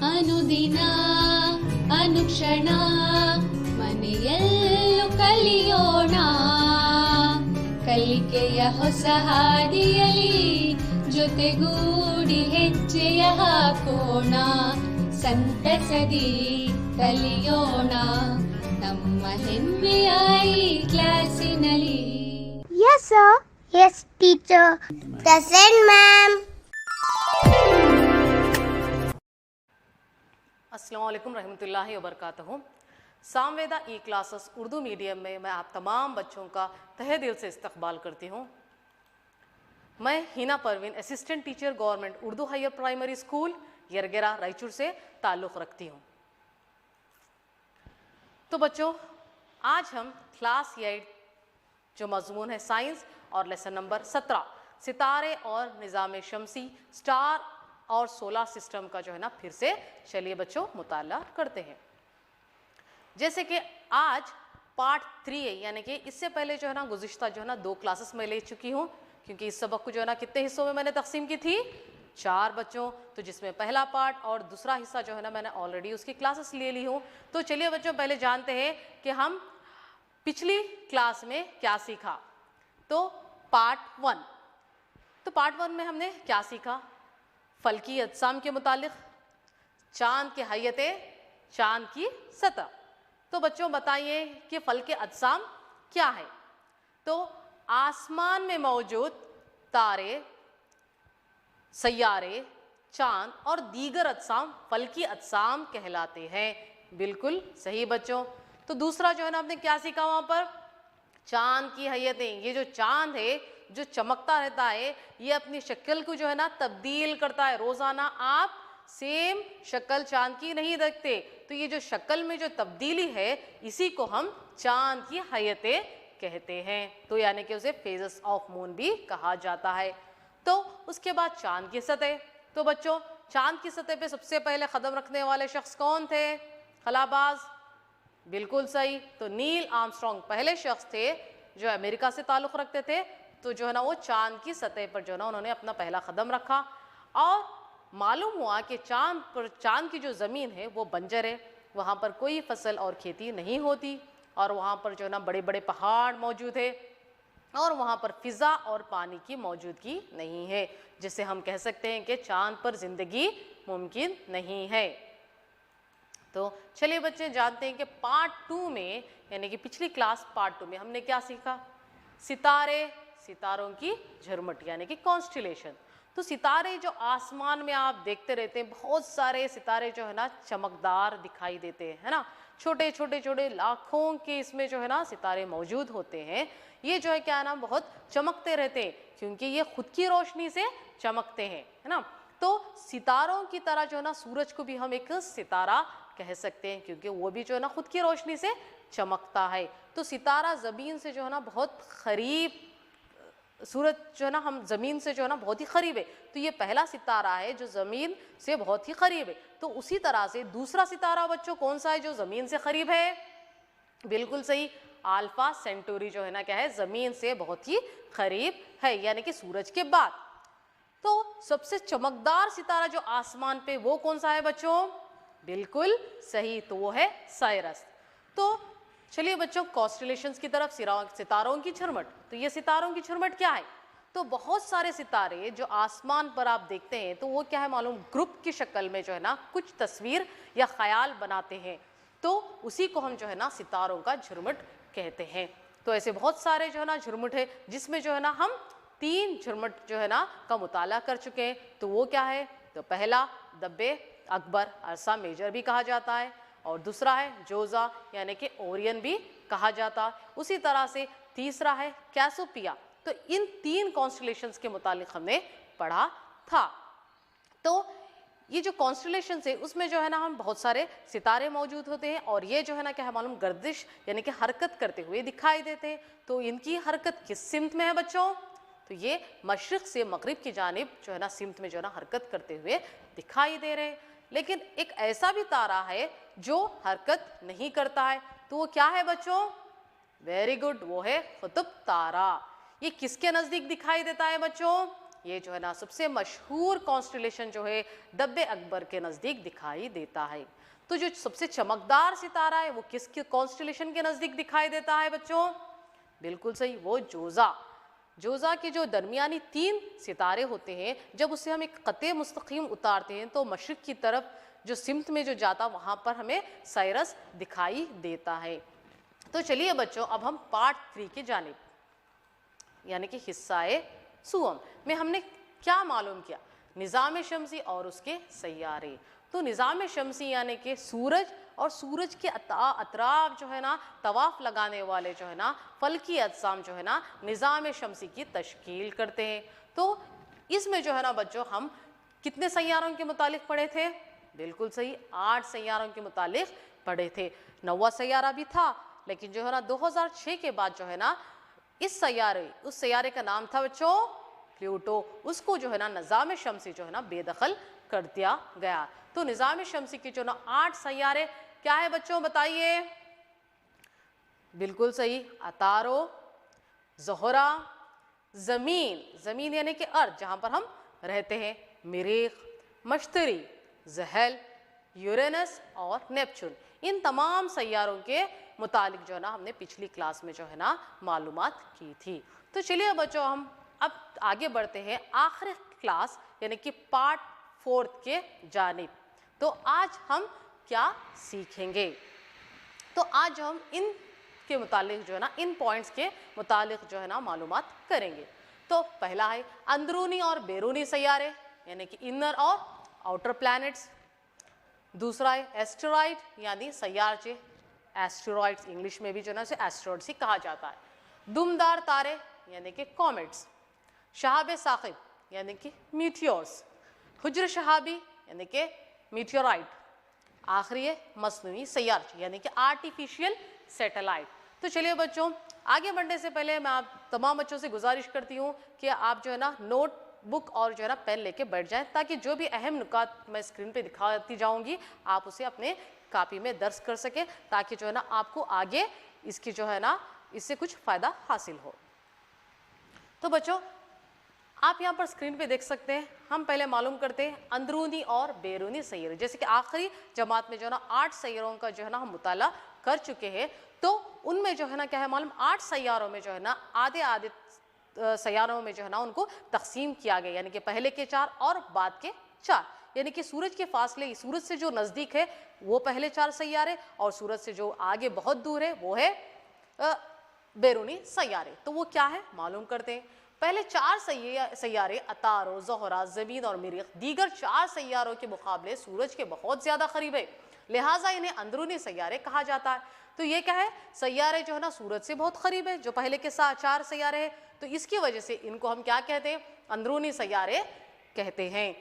ಅನುದಿನ ಅನುಕ್ಷಣ ಮನೆಯಲ್ಲೂ ಕಲಿಯೋಣ, ಕಲಿಕೆಯ ಹೊಸ ಹಾದಿಯಲಿ ಜೊತೆಗೂಡಿ ಹೆಜ್ಜೆಯ ಹಾಕೋಣ, ಸಂತಸದಿ ಕಲಿಯೋಣ ನಮ್ಮ ಹೆಮ್ಮೆಯ ಈ ಕ್ಲಾಸಿನಲ್ಲಿ. Yes sir. Yes teacher. Present ma'am. अस्सलाम वालेकुम रहमतुल्लाहि व बरकातहू। सामवेदा ई क्लासेस उर्दू मीडियम में मैं आप तमाम बच्चों का तहे दिल से इस्तकबाल करती हूँ। मैं Hina Parveen assistant teacher government Urdu higher primary school Yergera Raichur से ताल्लुक़ रखती हूँ। तो बच्चों, आज हम क्लास 8 जो मजमून है साइंस और लेसन नंबर 17 सितारे और निज़ाम शमसी स्टार और सोलर सिस्टम का जो है ना फिर से चलिए बच्चों मुताला करते हैं। जैसे कि आज पार्ट 3 है, यानी कि इससे पहले जो है ना गुज़िश्ता जो है ना 2 क्लासेस में ले चुकी हूँ, क्योंकि इस सबक को जो है ना कितने हिस्सों में मैंने तकसीम की थी, 4 बच्चों। तो जिसमें पहला पार्ट और दूसरा हिस्सा जो है ना मैंने ऑलरेडी उसकी क्लासेस ले ली हूँ। तो चलिए बच्चों पहले जानते हैं कि हम पिछली क्लास में क्या सीखा। तो पार्ट 1 में हमने क्या सीखा? फल्की अजसाम के मुतालिक, चांद के हैयते, चांद की सतह। तो बच्चों बताइए कि फल्के अजसाम क्या है? तो आसमान में मौजूद तारे, सैयारे, चांद और दीगर अजसाम फल्की अजसाम कहलाते हैं। बिल्कुल सही बच्चों। तो दूसरा जो है ना आपने क्या सीखा वहाँ पर? चांद की हैयतें। ये जो चांद है जो चमकता रहता है, ये अपनी शक्ल को जो है ना तब्दील करता है। रोज़ाना आप सेम शक्ल चांद की नहीं देखते, तो ये जो शक्ल में जो तब्दीली है इसी को हम चांद की हैयतें कहते हैं। तो यानी कि उसे फेजेस ऑफ मून भी कहा जाता है। तो उसके बाद चांद की सतह। तो बच्चों चांद की सतह पे सबसे पहले कदम रखने वाले शख्स कौन थे? खलाबाज। बिल्कुल सही। तो नील आर्मस्ट्रॉन्ग पहले शख्स थे जो अमेरिका से ताल्लुक़ रखते थे। तो जो है ना वो चांद की सतह पर जो है ना उन्होंने अपना पहला कदम रखा और मालूम हुआ कि चांद की जो ज़मीन है वो बंजर है, वहाँ पर कोई फसल और खेती नहीं होती और वहाँ पर जो है ना बड़े बड़े पहाड़ मौजूद है और वहाँ पर फ़िज़ा और पानी की मौजूदगी नहीं है, जिसे हम कह सकते हैं कि चांद पर ज़िंदगी मुमकिन नहीं है। तो चलिए बच्चे जानते हैं कि पार्ट 2 में, यानी कि पिछली क्लास पार्ट 2 में हमने क्या सीखा? सितारे, सितारों की झरमट यानी कि कॉन्स्टिलेशन। तो सितारे जो आसमान में आप देखते रहते हैं, बहुत सारे सितारे जो है ना चमकदार दिखाई देते हैं, है ना। छोटे छोटे छोटे लाखों के इसमें जो है ना सितारे मौजूद होते हैं। ये जो है क्या ना बहुत चमकते रहते हैं क्योंकि ये खुद की रोशनी से चमकते हैं, है ना। तो सितारों की तरह जो है ना सूरज को भी हम एक सितारा कह सकते हैं क्योंकि वो भी जो है ना खुद की रोशनी से चमकता है। तो सितारा ज़मीन से जो है ना बहुत करीब, सूरज जो है ना हम ज़मीन से जो है ना बहुत ही करीब है, तो ये पहला सितारा है जो ज़मीन से बहुत ही करीब है। तो उसी तरह से दूसरा सितारा बच्चों कौन सा है जो ज़मीन से करीब है? बिल्कुल सही, अल्फा सेंटोरी जो है ना क्या है, ज़मीन से बहुत ही करीब है, यानी कि सूरज के बाद। तो सबसे चमकदार सितारा जो आसमान पे वो कौन सा है बच्चों? बिल्कुल सही, तो वो है साइरस। तो चलिए बच्चों कॉन्स्टेलेशंस की तरफ, सितारों की झरमट। तो ये सितारों की झरमट क्या है? तो बहुत सारे सितारे जो आसमान पर आप देखते हैं तो वो क्या है मालूम, ग्रुप की शक्ल में जो है ना कुछ तस्वीर या ख्याल बनाते हैं, तो उसी को हम जो है ना सितारों का झुरमुट कहते हैं। तो ऐसे बहुत सारे जो है ना झुरमुट है जिसमें जो है ना हम 3 झुरमुट जो है ना का मुताला कर चुके हैं। तो वो क्या है? तो पहला दब्बे अकबर, अरसा मेजर भी कहा जाता है, और दूसरा है जोजा यानी कि ओरियन भी कहा जाता है। उसी तरह से तीसरा है कैसोपिया। तो इन 3 कॉन्स्टेलेशंस के मुतालिक हमने पढ़ा था। तो ये जो कॉन्स्टेलेशंस है उसमें जो है ना हम बहुत सारे सितारे मौजूद होते हैं और ये जो है ना क्या है मालूम, गर्दिश यानी कि हरकत करते हुए दिखाई देते हैं। तो इनकी हरकत किस सिमत में है बच्चों? तो ये मशरिक से मगरिब की जानिब जो है ना सिमत में जो है ना हरकत करते हुए दिखाई दे रहे हैं। लेकिन एक ऐसा भी तारा है जो हरकत नहीं करता है, तो वो क्या है बच्चों? वेरी गुड, वो है कुतुब तारा। ये किसके नज़दीक दिखाई देता है बच्चों? ये जो है ना सबसे मशहूर कॉन्स्टेलेशन जो है दब्बे अकबर के नज़दीक दिखाई देता है। तो जो सबसे चमकदार सितारा है वो किस कॉन्स्टेलेशन के नज़दीक दिखाई देता है बच्चों? बिल्कुल सही, वो जोज़ा। जोज़ा के जो दरमियानी 3 सितारे होते हैं, जब उसे हम एक क़ते मुस्तक़ीम उतारते हैं तो मशरिक़ की तरफ जो सिमत में जो जाता वहाँ पर हमें साइरस दिखाई देता है। तो चलिए बच्चों, अब हम पार्ट 3 की जानिब यानी कि हिस्साए सुवम में हमने क्या मालूम किया? निज़ाम शमसी और उसके सैयारे। तो निज़ाम शमसी यानी कि सूरज और सूरज के अतराफ जो है ना तवाफ़ लगाने वाले जो है ना फल्की अजसाम जो है ना निज़ाम शमसी की तश्कील करते हैं। तो इसमें जो है ना बच्चों हम कितने सैयारों के मुतालिक पढ़े थे? बिल्कुल सही, 8 सैयारों के मुतालिक पढ़े थे। 9वां सैयारा भी था, लेकिन जो है ना 2006 के बाद जो है ना उस सैयारे का नाम था बच्चों प्लूटो। उसको जो है ना निज़ाम शमसी जो है ना बेदखल कर दिया गया। तो निज़ाम शमसी के जो ना 8 सैयारे क्या है बच्चों बताइए? बिल्कुल सही, अतारो, ज़ोहरा, ज़मीन यानी कि अर्थ जहाँ पर हम रहते हैं, मरीख, मश्तरी, ज़हल, यूरेनस और नेपच्यून। इन तमाम सैयारों के मुतालिक जो है ना हमने पिछली क्लास में जो है ना मालूमात की थी। तो चलिए बच्चों, हम अब आगे बढ़ते हैं आखिरी क्लास यानी कि पार्ट 4 के जानिब। तो आज हम क्या सीखेंगे? तो आज हम इन के मुतालिक जो है ना इन पॉइंट्स के मुतालिक जो है ना मालूमात करेंगे। तो पहला है अंदरूनी और बैरूनी सैयारे यानी कि इनर और आउटर प्लैनेट्स। दूसरा है एस्टेरॉइड यानी सैयारचे, एस्टेरॉइड्स इंग्लिश में भी जो है ना उसे एस्टेरॉइड्स ही कहा जाता है। दुमदार तारे यानी कि कॉमेट्स, शहाब साकिब यानी कि मीटियोर्स, हुज्र शहाबी यानी कि मीटियोराइट, आखिरी है मसनूई सैयारचे यानी कि आर्टिफिशियल सैटेलाइट। तो चलिए बच्चों, आगे बढ़ने से पहले मैं आप तमाम बच्चों से गुजारिश करती हूँ कि आप जो है ना नोट बुक और जो है ना पेन लेके बैठ जाएं, ताकि जो भी अहम नुकात मैं स्क्रीन पे दिखाती जाऊंगी आप उसे अपने कापी में दर्ज कर सकें, ताकि जो है ना आपको आगे इसकी जो है ना इससे कुछ फ़ायदा हासिल हो। तो बच्चों, आप यहाँ पर स्क्रीन पे देख सकते हैं। हम पहले मालूम करते हैं अंदरूनी और बैरूनी सैयारे। जैसे कि आखिरी जमात में जो है ना 8 सैयारों का जो है ना हम मुताला कर चुके हैं, तो उनमें जो है ना क्या है मालूम, 8 सैयारों में जो है ना आधे सैयारों में जो है ना उनको तकसीम किया गया, यानी कि पहले के 4 और बाद के 4। यानी कि सूरज के फासले, सूरज से जो नज़दीक है वो पहले 4 सैयारे, और सूरज से जो आगे बहुत दूर है वो है बैरूनी सैयारे। तो वो क्या है मालूम करते हैं। पहले 4 सैयारे अतारो, ज़ोहरा, ज़मीन और मरीख दीगर 4 सैयारों के मुकाबले सूरज के बहुत ज़्यादा करीब है, लिहाजा इन्हें अंदरूनी सैयारे कहा जाता है। तो ये क्या है, सैयारे जो है ना सूरज से बहुत करीब है, जो पहले के 4 सैयारे हैं, तो इसकी वजह से इनको हम क्या कहते हैं, अंदरूनी सैयारे कहते हैं।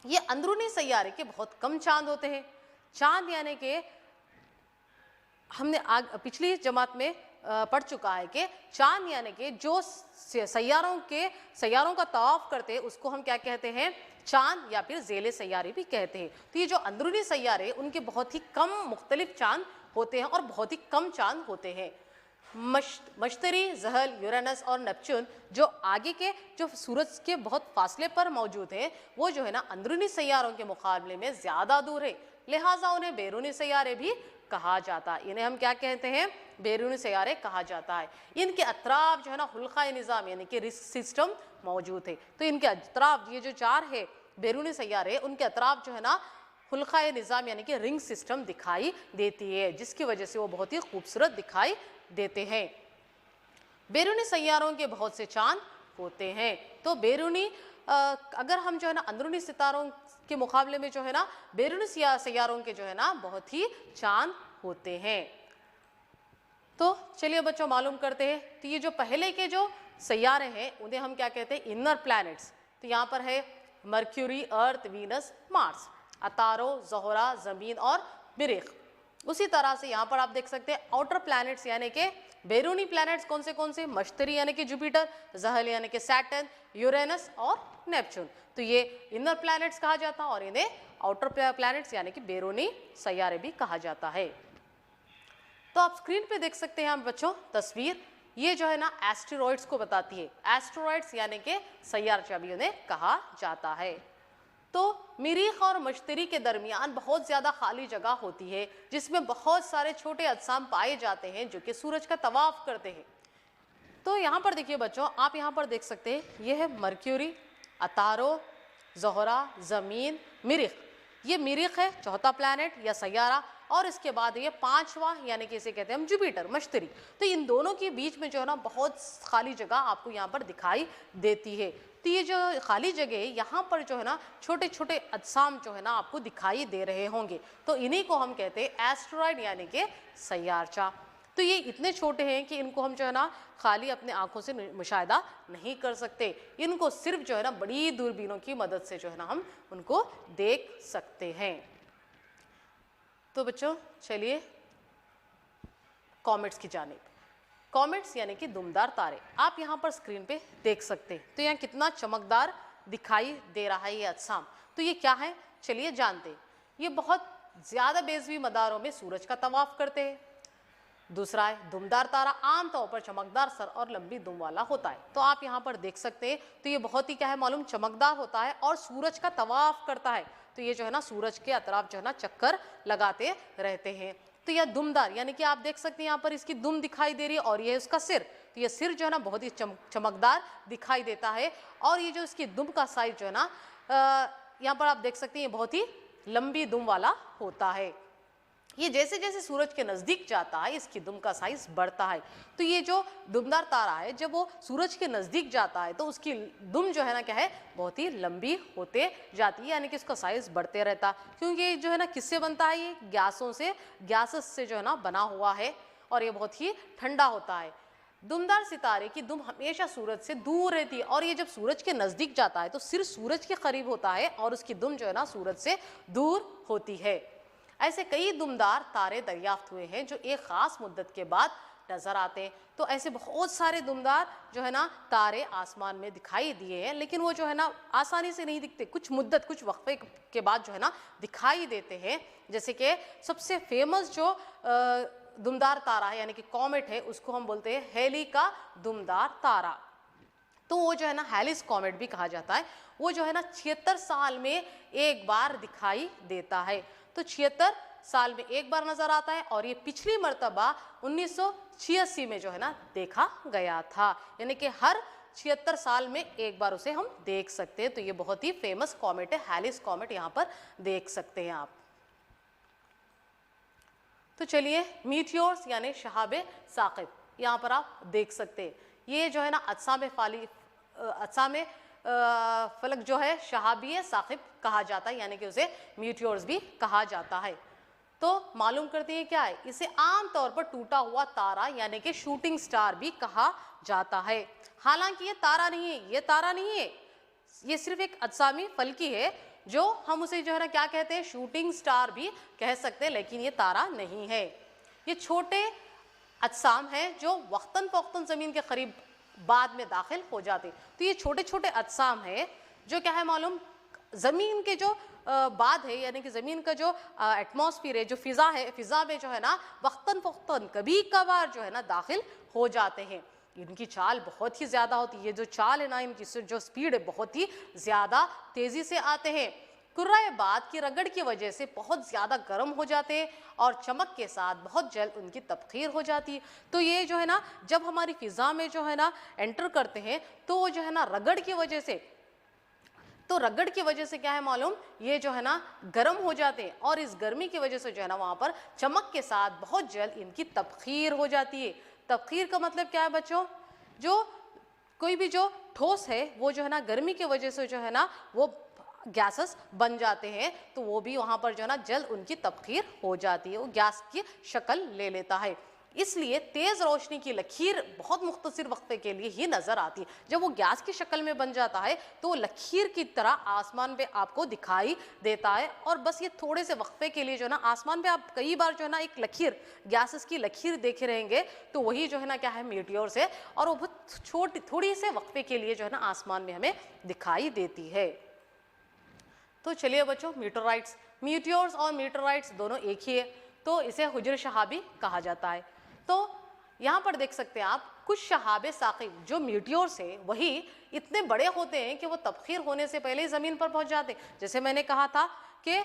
ये अंदरूनी सैयारे के बहुत कम चांद होते हैं। चांद यानी कि हमने पिछली जमात में पढ़ चुका है कि चांद यानी कि जो सैयारों का तवाफ करते हैं उसको हम क्या कहते हैं, चांद या फिर ज़ेले सैयारे भी कहते हैं। तो ये जो अंदरूनी सैयारे उनके बहुत ही कम मुख्तलिफ चांद होते हैं और बहुत ही कम चांद होते हैं। मश्तरी, ज़हल, यूरेनस और नेपच्यून जो आगे के जो सूरज के बहुत फासले पर मौजूद हैं, वो जो है ना अंदरूनी सैयारों के मुकाबले में ज़्यादा दूर है, लिहाजा उन्हें बैरूनी सैयारे भी कहा जाता है। इन्हें हम क्या कहते हैं, बैरूनी सैयारे कहा जाता है। इनके अतराफ जो है ना हुल्का निज़ाम यानी कि रिस्क सिस्टम मौजूद है। तो इनके अतराफ ये जो 4 है बैरूनी सैयारे, उनके अतराफ जो है ना हुल्का निज़ाम यानी कि रिंग सिस्टम दिखाई देती है, जिसकी वजह से वो बहुत ही खूबसूरत दिखाई देते हैं। बैरूनी सैयारों के बहुत से चांद होते हैं। तो बैरूनी अगर हम जो है ना अंदरूनी सितारों के मुकाबले में जो है ना बैरूनी सैयारों के जो है ना बहुत ही चांद होते हैं। तो चलिए बच्चों मालूम करते हैं। तो ये जो पहले के जो सैयारे हैं उन्हें हम क्या कहते हैं, इनर प्लैनेट्स। तो यहाँ पर है मर्क्यूरी, अर्थ, वीनस, मार्स, अतारो, ज़ोहरा, ज़मीन और मरीख। उसी तरह से यहाँ पर आप देख सकते हैं आउटर प्लैनेट्स यानी कि बैरूनी प्लैनेट्स कौन से, मश्तरी यानी कि जुपिटर, ज़हल यानी कि सैटर्न, यूरेनस और नेपच्यून। तो ये इनर प्लैनेट्स कहा जाता है और इन्हें आउटर प्लैनेट्स यानी कि बैरूनी सैयारे भी कहा जाता है। तो आप स्क्रीन पे देख सकते हैं हम बच्चों तस्वीर। ये जो है ना एस्टेरॉइड्स को बताती है। एस्टेरॉइड्स यानी कि सैयारचा भी उन्हें कहा जाता है। तो मरीख और मश्तरी के दरमियान बहुत ज़्यादा खाली जगह होती है जिसमें बहुत सारे छोटे अजसाम पाए जाते हैं जो कि सूरज का तवाफ करते हैं। तो यहाँ पर देखिए बच्चों, आप यहाँ पर देख सकते हैं, ये है मरक्यूरी, अतारो, ज़ोहरा, ज़मीन, मरीख। ये मरीख है चौथा प्लैनेट या सैयारा, और इसके बाद ये पांचवा यानी कि इसे कहते हैं हम जुपिटर, मश्तरी। तो इन दोनों के बीच में जो है ना बहुत खाली जगह आपको यहाँ पर दिखाई देती है। तो ये जो खाली जगह है यहाँ पर जो है ना छोटे छोटे अजसाम जो है ना आपको दिखाई दे रहे होंगे, तो इन्हीं को हम कहते हैं एस्टेरॉइड यानी कि सैयारचा। तो ये इतने छोटे हैं कि इनको हम जो है ना खाली अपने आंखों से मुशाहिदा नहीं कर सकते, इनको सिर्फ जो है ना बड़ी दूरबीनों की मदद से जो है ना हम उनको देख सकते हैं। तो बच्चों चलिए कॉमेट्स की जानिब। कॉमेट्स यानी कि दुमदार तारे, आप यहाँ पर स्क्रीन पे देख सकते हैं। तो यहाँ कितना चमकदार दिखाई दे रहा है ये अजसाम। तो ये क्या है चलिए जानते हैं। ये बहुत ज़्यादा बेज़वी मदारों में सूरज का तवाफ करते हैं। दूसरा है दुमदार तारा, आमतौर पर चमकदार सर और लंबी दुम वाला होता है। तो आप यहाँ पर देख सकते हैं, तो ये बहुत ही क्या है मालूम, चमकदार होता है और सूरज का तवाफ करता है। तो ये जो है ना सूरज के अतराफ जो है ना चक्कर लगाते रहते हैं। तो यह दुमदार यानी कि आप देख सकते हैं यहाँ पर इसकी दुम दिखाई दे रही है और ये उसका सिर। तो ये सिर जो है ना बहुत ही चमकदार दिखाई देता है, और ये जो इसकी दुम का साइज जो है ना यहाँ पर आप देख सकते हैं ये बहुत ही लंबी दुम वाला होता है। ये जैसे जैसे सूरज के नज़दीक जाता है इसकी दुम का साइज बढ़ता है। तो ये जो दुमदार तारा है जब वो सूरज के नज़दीक जाता है तो उसकी दुम जो है ना क्या है बहुत ही लंबी होते जाती है, यानी कि इसका साइज बढ़ते रहता, क्योंकि ये जो है ना किससे बनता है, ये गैसों से, गैसेस से जो है ना बना हुआ है, और ये बहुत ही ठंडा होता है। दुमदार सितारे की दुम हमेशा सूरज से दूर रहती है, और ये जब सूरज के नज़दीक जाता है तो सिर सूरज के करीब होता है और उसकी दुम जो है ना सूरज से दूर होती है। ऐसे कई दुमदार तारे दरियाफ्त हुए हैं जो एक ख़ास मुद्दत के बाद नज़र आते हैं। तो ऐसे बहुत सारे दुमदार जो है ना तारे आसमान में दिखाई दिए हैं, लेकिन वो जो है ना आसानी से नहीं दिखते, कुछ मुद्दत, कुछ वक्फे के बाद जो है ना दिखाई देते हैं। जैसे कि सबसे फेमस जो दुमदार तारा है यानी कि कॉमेट है, उसको हम बोलते हैं हेली का दुमदार तारा। तो वो जो है ना हैलिस कॉमेट भी कहा जाता है। वो जो है ना 76 साल में एक बार दिखाई देता है। तो 76 साल में एक बार नजर आता है, और ये पिछली मर्तबा 1986 में जो है ना देखा गया था, यानी कि हर 76 साल में एक बार उसे हम देख सकते हैं। तो ये बहुत ही फेमस कॉमेट है, हैलिस कॉमेट, यहाँ पर देख सकते हैं आप। तो चलिए मीटियोर्स यानी शहाबे साकिब, यहाँ पर आप देख सकते हैं। ये जो है ना अजसाम फलक जो है शहाबी साकिब कहा जाता है, यानी कि उसे मीटियोर्स भी कहा जाता है। तो मालूम करते हैं क्या है, इसे आम तौर पर टूटा हुआ तारा यानी कि शूटिंग स्टार भी कहा जाता है। हालांकि ये तारा नहीं है, ये तारा नहीं है, ये सिर्फ एक अजसामी फलकी है जो हम उसे जो है ना क्या कहते हैं, शूटिंग स्टार भी कह सकते हैं, लेकिन ये तारा नहीं है। ये छोटे अजसाम हैं जो वक्तन फवक्तन ज़मीन के करीब बाद में दाखिल हो जाते। तो ये छोटे छोटे अजसाम है जो क्या है मालूम, ज़मीन के जो बाद है यानी कि ज़मीन का जो एटमॉस्फेयर है, जो फ़िज़ा है, फ़िज़ा में जो है ना वक्तन फ़वक्तन कभी कभार जो है ना दाखिल हो जाते हैं। इनकी चाल बहुत ही ज़्यादा होती है, ये जो चाल है ना, इनकी जो स्पीड है बहुत ही ज़्यादा तेज़ी से आते हैं। कुर्राए बाद की रगड़ की वजह से बहुत ज़्यादा गर्म हो जाते हैं और चमक के साथ बहुत जल्द उनकी तबखीर हो जाती है। तो ये जो है ना जब हमारी फ़िज़ा में जो है ना एंटर करते हैं तो वो जो है ना रगड़ की वजह से, तो रगड़ की वजह से क्या है मालूम, ये जो है ना गर्म हो जाते हैं, और इस गर्मी की वजह से जो है ना वहाँ पर चमक के साथ बहुत जल्द इनकी तबखीर हो जाती है। तबखीर का मतलब क्या है बच्चों, जो कोई भी जो ठोस है वो जो है ना गर्मी की वजह से जो है ना वो गैसेस बन जाते हैं, तो वो भी वहाँ पर जो है ना जल्द उनकी तबखीर हो जाती है, वो गैस की शक्ल ले लेता है। इसलिए तेज़ रोशनी की लकीर बहुत मुख्तसर वक्फे के लिए ही नज़र आती है। जब वो गैस की शक्ल में बन जाता है तो वो लकीर की तरह आसमान पे आपको दिखाई देता है, और बस ये थोड़े से वक्फे के लिए जो है ना आसमान पे आप कई बार जो है ना एक लकीर, गैसेस की लकीर देखे रहेंगे, तो वही जो है ना क्या है मीटियोर्स है, और वो बहुत छोटी थोड़ी से वक्फे के लिए जो है ना आसमान में हमें दिखाई देती है। तो चलिए बच्चों, मीटोराइट्स, मीटियोर्स और मीटोराइट्स दोनों एक ही है, तो इसे हुजर शहाबी कहा जाता है। तो यहाँ पर देख सकते हैं आप, कुछ शहाब साकिब जो मीटियोर्स है वही इतने बड़े होते हैं कि वो तबखीर होने से पहले ही ज़मीन पर पहुंच जाते हैं। जैसे मैंने कहा था कि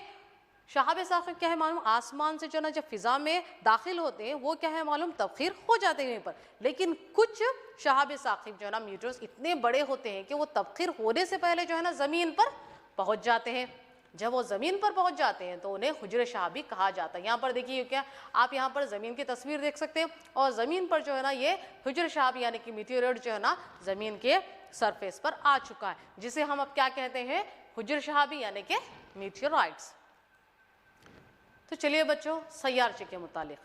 शहाब साकिब क्या है मालूम, आसमान से जो ना जब फिजा में दाखिल होते हैं वो क्या है मालूम, तबखीर हो जाते हैं पर। लेकिन कुछ शहाब साकिब जो है ना मीटियोर्स इतने बड़े होते हैं कि वो तबखीर होने से पहले जो है ना ज़मीन पर पहुंच जाते हैं। जब वो ज़मीन पर पहुंच जाते हैं तो उन्हें हुज्र शहाबी कहा जाता है। यहाँ पर देखिए क्या, आप यहाँ पर ज़मीन की तस्वीर देख सकते हैं और ज़मीन पर जो है ना ये हुज्र शहाबी यानी कि मीटियोराइट जो है ना ज़मीन के सरफेस पर आ चुका है, जिसे हम अब क्या कहते हैं, हुज्र शहाबी यानी कि मीटियोराइट्स। तो चलिए बच्चों, सैयारचे के मुतालिक,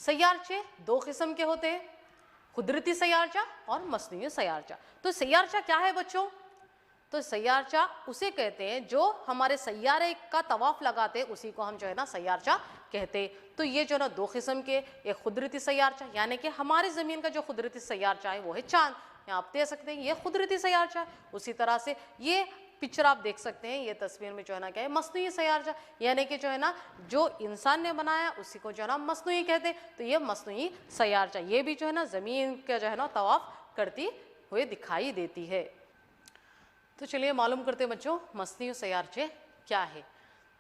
सैयारचे दो किस्म के होते हैं, कुदरती सैयारचा और मसनूई सैयारचा। तो सैयारचा क्या है बच्चों, तो सैयारचा उसे कहते हैं जो हमारे सैयारे का तवाफ लगाते हैं, उसी को हम जो है ना सैयारचा कहते हैं। तो ये जो ना दो किस्म के, एक कुदरती सैयारचा यानी कि हमारे ज़मीन का जो कुदरती सैयारचा है वो है चांद, यहाँ आप देख सकते हैं ये कुदरती सैयारचा है। उसी तरह से ये पिक्चर आप देख सकते हैं, ये तस्वीर में जो है ना क्या है, मसनूई सैयारचा यानी कि जो है ना जो इंसान ने बनाया उसी को जो है ना मसनूई कहते हैं। तो ये मसनूई सैयारचा, ये भी जो है ना ज़मीन का जो है ना तवाफ करती हुए दिखाई देती है। तो चलिए मालूम करते हैं बच्चों मसनूई सैयारचे क्या है।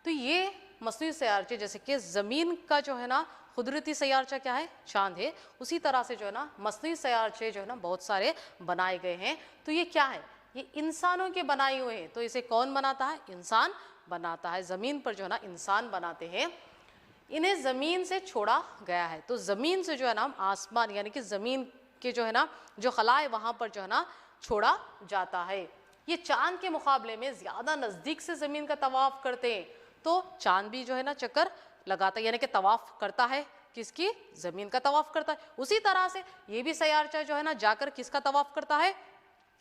तो ये मसनूई सैयारचे जैसे कि ज़मीन का जो है ना कुदरती सैयारचा क्या है, चांद है, उसी तरह से जो है ना मसनूई सैयारचे जो है ना बहुत सारे बनाए गए हैं। तो ये क्या है, ये इंसानों के बनाए हुए हैं। तो इसे कौन बनाता है, इंसान बनाता है, ज़मीन पर जो है ना इंसान बनाते हैं। इन्हें ज़मीन से छोड़ा गया है, तो ज़मीन से जो है ना आसमान यानी कि ज़मीन के जो है ना जो खला है वहाँ पर जो है ना छोड़ा जाता है। ये चांद के मुकाबले में ज़्यादा नज़दीक से ज़मीन का तवाफ़ करते हैं। तो चांद भी जो है ना चक्कर लगाता है यानी कि तवाफ़ करता है, किसकी, ज़मीन का तवाफ़ करता है। उसी तरह से ये भी सैयारचा जो है ना जाकर किसका तवाफ़ करता है,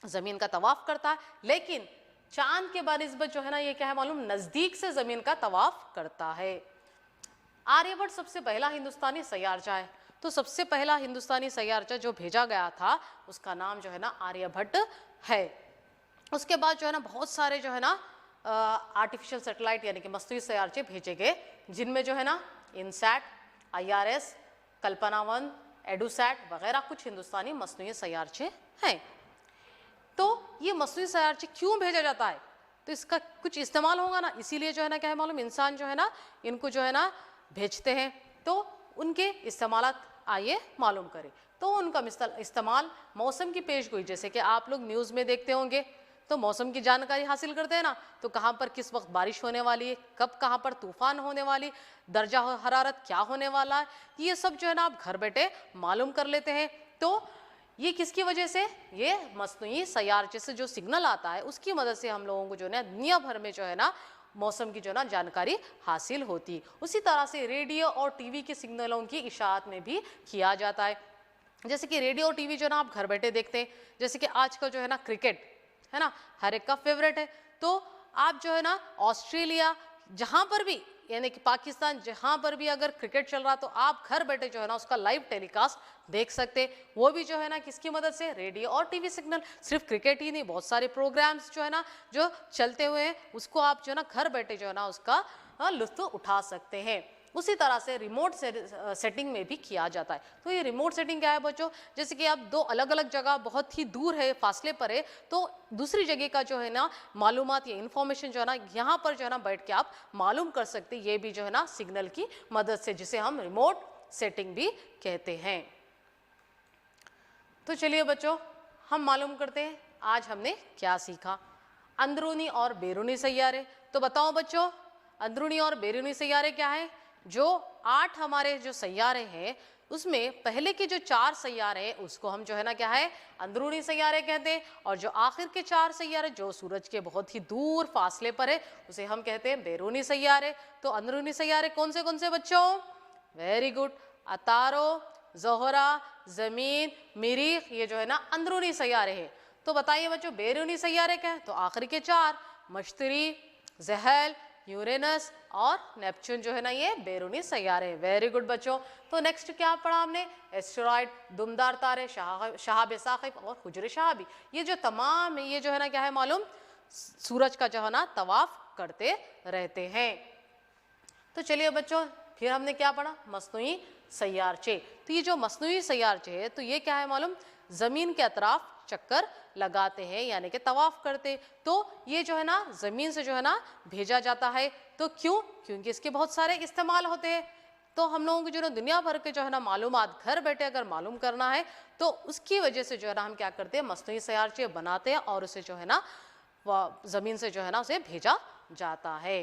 ज़मीन का तवाफ़ करता है। लेकिन चांद के बानिस्बत जो है ना ये क्या है मालूम, नज़दीक से ज़मीन का तवाफ़ करता है। आर्यभट्ट सबसे पहला हिंदुस्तानी सैयारचा है। तो सबसे पहला हिंदुस्तानी सैयारचा जो भेजा गया था उसका नाम जो है ना आर्यभट्ट है। उसके बाद जो है ना बहुत सारे जो है ना आर्टिफिशियल सैटेलाइट यानी कि मसनूई सैयारचे भेजे गए, जिनमें जो है ना इनसैट, IRS, कल्पना-1, एडुसैट वगैरह कुछ हिंदुस्तानी मसनूई सैयारचे हैं। तो ये मसनूई सैयारचे क्यों भेजा जाता है, तो इसका कुछ इस्तेमाल होगा ना, इसीलिए जो है ना क्या है मालूम, इंसान जो है ना इनको जो है ना भेजते हैं। तो उनके इस्तेमालात आइए मालूम करें। तो उनका इस्तेमाल मौसम की पेशगोई, जैसे कि आप लोग न्यूज़ में देखते होंगे तो मौसम की जानकारी हासिल करते हैं ना, तो कहाँ पर किस वक्त बारिश होने वाली है, कब कहाँ पर तूफान होने वाली, दर्जा हरारत क्या होने वाला है, ये सब जो है ना आप घर बैठे मालूम कर लेते हैं। तो ये किसकी वजह से, ये मसनूई सैयारचे से जो सिग्नल आता है उसकी मदद से हम लोगों को जो है ना दुनिया भर में जो है ना मौसम की जो ना जानकारी हासिल होती है। उसी तरह से रेडियो और टीवी के सिग्नलों की इशाअत में भी किया जाता है। जैसे कि रेडियो और टीवी जो ना आप घर बैठे देखते हैं, जैसे कि आजकल जो है ना क्रिकेट है ना हर एक का फेवरेट है। तो आप जो है ना ऑस्ट्रेलिया जहाँ पर भी यानी कि पाकिस्तान जहाँ पर भी अगर क्रिकेट चल रहा तो आप घर बैठे जो है ना उसका लाइव टेलीकास्ट देख सकते हैं। वो भी जो है ना किसकी मदद से, रेडियो और टीवी सिग्नल। सिर्फ क्रिकेट ही नहीं, बहुत सारे प्रोग्राम्स जो है ना जो चलते हुए हैं उसको आप जो है ना घर बैठे जो है ना उसका लुत्फ उठा सकते हैं। उसी तरह से रिमोट सेटिंग में भी किया जाता है। तो ये रिमोट सेटिंग क्या है बच्चों, जैसे कि आप दो अलग अलग जगह बहुत ही दूर है, फासले पर है, तो दूसरी जगह का जो है ना मालूमात या इन्फॉर्मेशन जो है ना यहाँ पर जो है ना बैठ के आप मालूम कर सकते हैं। ये भी जो है ना सिग्नल की मदद से, जिसे हम रिमोट सेटिंग भी कहते हैं। तो चलिए बच्चों हम मालूम करते हैं आज हमने क्या सीखा। अंदरूनी और बैरूनी सैयारे। तो बताओ बच्चों अंदरूनी और बैरूनी सैयारे क्या है। जो 8 हमारे जो सैयारे हैं उसमें पहले के जो 4 सैयारे हैं उसको हम जो है ना क्या है अंदरूनी सैयारे कहते हैं, और जो आखिर के 4 सैयारे जो सूरज के बहुत ही दूर फासले पर है उसे हम कहते हैं बैरूनी सैयारे। तो अंदरूनी सैयारे कौन से बच्चों, वेरी गुड, अतारो, ज़ोहरा, ज़मीन, मरीख, ये जो है ना अंदरूनी सैयारे हैं। तो बताइए बच्चों बैरूनी सैयारे क्या है, तो आखिर के 4 मश्तरी, ज़हल, यूरेनस और नेपच्यून जो है ना ये बैरूनी सैयारे हैं। वेरी गुड बच्चों। तो नेक्स्ट क्या पढ़ा हमने, एस्टेरॉइड, दुमदार तारे, शहाब साकिब और हुज्र शहाबी। ये जो तमाम ये जो है ना क्या है मालूम, सूरज का जो है ना तवाफ करते रहते हैं। तो चलिए बच्चों फिर हमने क्या पढ़ा, मसनूई सैयारचे। तो ये जो मसनूई सैयारचे है तो ये क्या है मालूम, जमीन के अतराफ चक्कर लगाते हैं यानी कि तवाफ करते। तो ये जो है ना जमीन से जो है ना भेजा जाता है। तो क्यों, क्योंकि इसके बहुत सारे इस्तेमाल होते हैं। तो हम लोगों को जो है ना दुनिया भर के जो है ना मालूमात घर बैठे अगर मालूम करना है तो उसकी वजह से जो है ना हम क्या करते हैं, मसनूई सैयारचे बनाते हैं और उसे जो है ना जमीन से जो है ना उसे भेजा जाता है।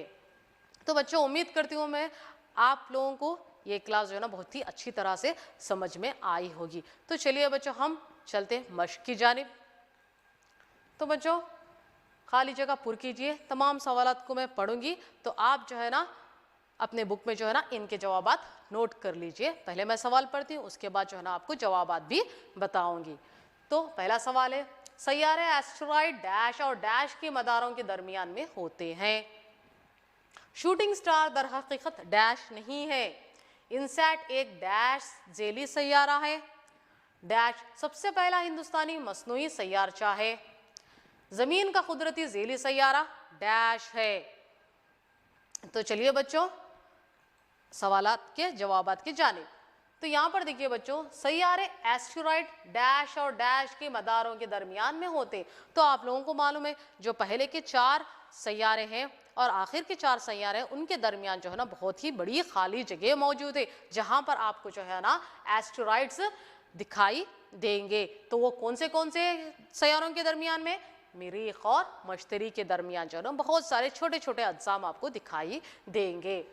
तो बच्चों उम्मीद करती हूँ मैं आप लोगों को ये क्लास जो है ना बहुत ही अच्छी तरह से समझ में आई होगी। तो चलिए बच्चों हम चलते हैं मश्क की जानिब। तो बच्चों खाली जगह पुर कीजिए, तमाम सवालात को मैं पढ़ूंगी तो आप जो है ना अपने बुक में जो है ना इनके जवाबात नोट कर लीजिए। पहले मैं सवाल पढ़ती हूँ, उसके बाद जो है ना आपको जवाबात भी बताऊंगी। तो पहला सवाल है, सैयारे एस्टेरॉयड डैश और डैश के मदारों के दरमियान में होते हैं। शूटिंग स्टार दर हकीकत डैश नहीं है। इनसैट एक डैश जेली सैयारा है। डैश सबसे पहला हिंदुस्तानी मसनूई सैयारचा है। जमीन का कुदरती जेली सैयारा डैश है। तो चलिए बच्चों सवालात के जवाबात की जानिब। तो यहाँ पर देखिए बच्चों, सैयारे एस्टेरॉयड डैश और डैश के मदारों के दरमियान में होते। तो आप लोगों को मालूम है जो पहले के 4 सैयारे हैं और आखिर के 4 सैयारे हैं उनके दरमियान जो है ना बहुत ही बड़ी खाली जगह मौजूद है जहाँ पर आपको जो है ना एस्टेरॉइड्स दिखाई देंगे। तो वो कौन से सैयारों के दरमियान में, मरीख और मश्तरी के दरमियान जो है ना बहुत सारे छोटे छोटे अज्साम आपको दिखाई देंगे।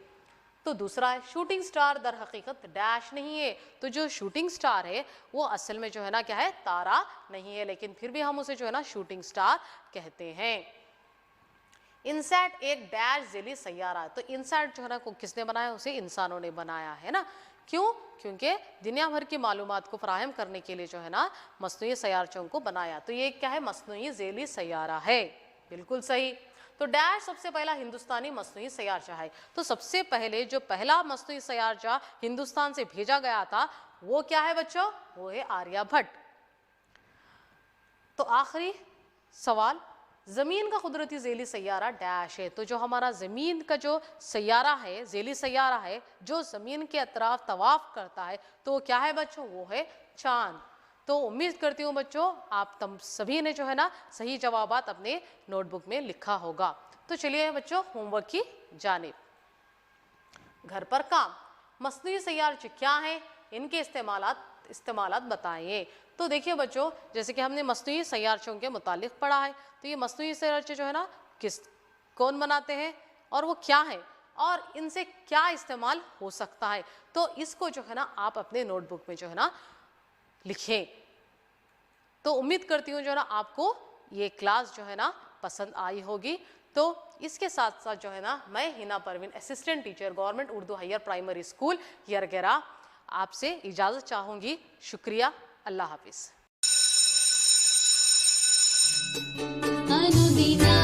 तो दूसरा है, शूटिंग स्टार दर हकीकत डैश नहीं है। तो जो शूटिंग स्टार है वो असल में जो है ना क्या है, तारा नहीं है, लेकिन फिर भी हम उसे जो है ना शूटिंग स्टार कहते हैं। इनसैट एक डैश जेली सैयारा है। तो इनसैट जो है ना को किसने बनाया, उसे इंसानों ने बनाया है ना। क्यों, क्योंकि दुनिया भर की मालूमात को फराहम करने के लिए जो है ना मसनूई सैयारचों को बनाया। तो ये क्या है, मसनूई जेली सैयारा है। बिल्कुल सही। तो डैश सबसे पहला हिंदुस्तानी मसनूई सैयारचा है। तो सबसे पहले जो पहला मसनूई सैयारचा हिंदुस्तान से भेजा गया था वो क्या है बच्चों, वो है आर्यभट्ट। तो आखिरी सवाल, जमीन का कुदरती जेली सैयारा डैश है। तो जो हमारा जमीन का जो सैयारा है, जेली सैयारा है, जो जमीन के अतराफ तवाफ करता है, तो वो क्या है बच्चों, वो है चांद। तो उम्मीद करती हूँ बच्चों आप सभी ने जो है ना सही जवाबात अपने नोटबुक में लिखा होगा। तो चलिए बच्चों होमवर्क की जानिब। घर पर काम, मसनूई सैयारचे क्या है, इनके इस्तेमालात बताइए। तो देखिए बच्चों जैसे कि हमने मसनूई सैयारचों के मुतालिक पढ़ा है, तो ये मसनूई सैयारचे जो है ना कौन बनाते हैं और वो क्या है और इनसे क्या इस्तेमाल हो सकता है। तो इसको जो है ना आप अपने नोटबुक में जो है ना लिखें। तो उम्मीद करती हूँ जो है ना आपको ये क्लास जो है ना पसंद आई होगी। तो इसके साथ साथ जो है ना मैं Hina Parveen assistant teacher government Urdu higher primary school Yergera आपसे इजाज़त चाहूँगी। शुक्रिया, अल्लाह हाफिज़। अनुदिना